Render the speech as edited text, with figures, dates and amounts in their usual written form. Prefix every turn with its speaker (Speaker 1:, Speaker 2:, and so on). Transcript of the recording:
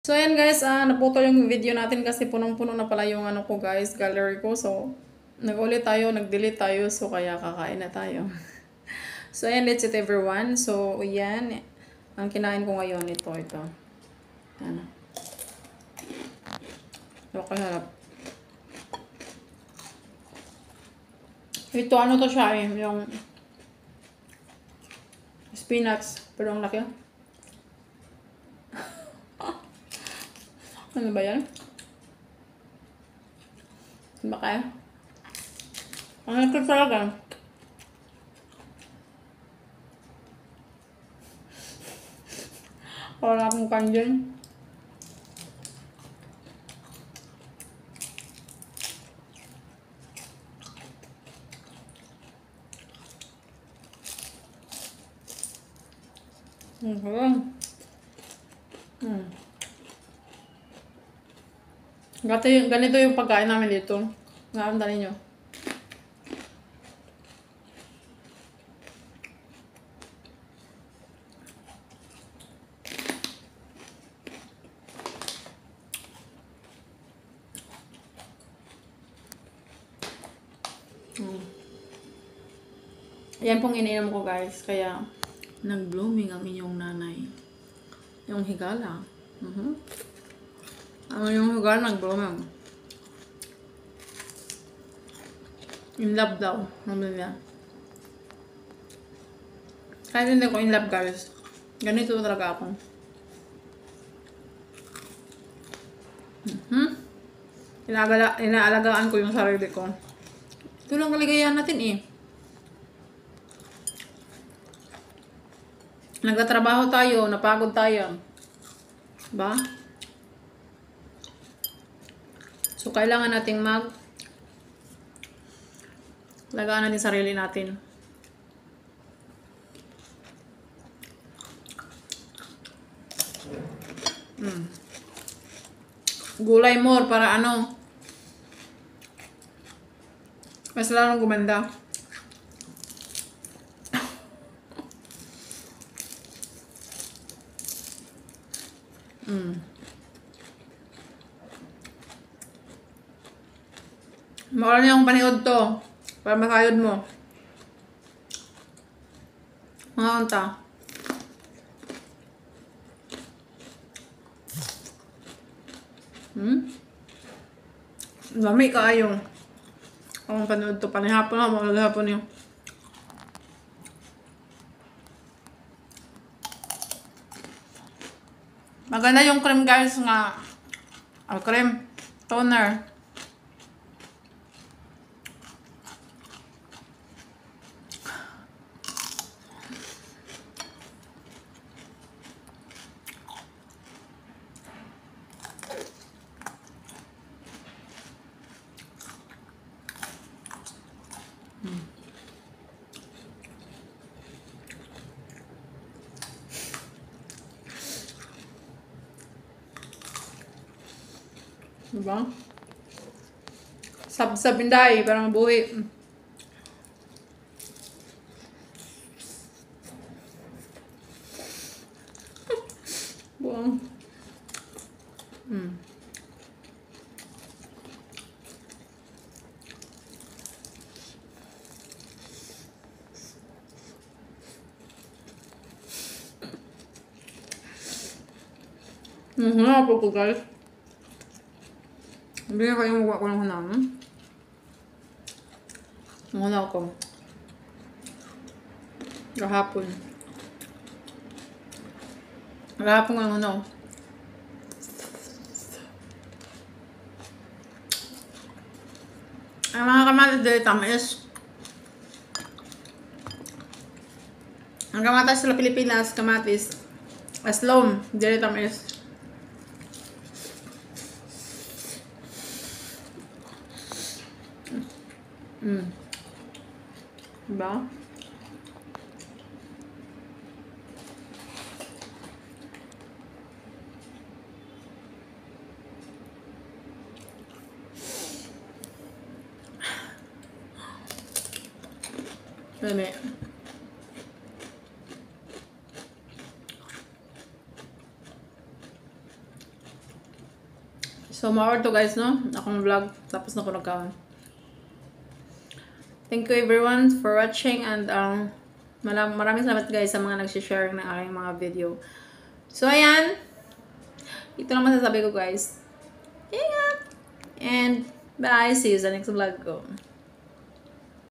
Speaker 1: So ayan guys, naputol yung video natin kasi punong-puno na pala yung ano ko guys, gallery ko. So nag-ulit tayo, nag-delete tayo, so kaya kakain na tayo. So ayan, that's it everyone. So ayan, ang kinain ko ngayon ito. Ano? Okay, harap. Ito ano to siya yung spinach, pero ang laki. Ano ba yan? Ba kaya? Ang laki talaga. Wala akong kanjan. Ganito yung pagkain namin dito. Nakakanta ninyo. Yan pong ininom ko guys. Kaya nag-blooming ang inyong nanay. Yung higala. Ang yung higala nag-blooming. In love daw. Namin niya. Kahit hindi ko in love guys. Ganito talaga ako. Inaalagaan ko yung sarili ko. Ito lang kaligayahan natin eh. Nagtatrabaho tayo, napagod tayo. Ba? So, kailangan nating lagaan natin sarili natin. Gulay more para ano? Mas lalong gumanda. Mawala niya akong paniod to. Para makayod mo. Mga unta. Lami kaayo. Akong panood to. Panihapon na. Maghapon yun. Maganda yung cream guys nga. Cream. Toner. Diba? Sab-sab inday, parang buhi. Buong. Hanap ako guys. Hindi na kayo magwa ko ng hanap. Hanap ko. Kahapon. Kahapon ang ano. Ang mga kamatis dito tamis. Ang kamatis sa Pilipinas, kamatis. Aslom, dito tamis. Diba? Dami. So, ma to guys, no? Akong vlog. Tapos na ko nagkaon. Thank you everyone for watching and maraming salamat guys sa mga nag-share ng aking mga video. So, ayan. Ito lang masasabi ko guys. Ingat! And bye! See you sa next vlog ko.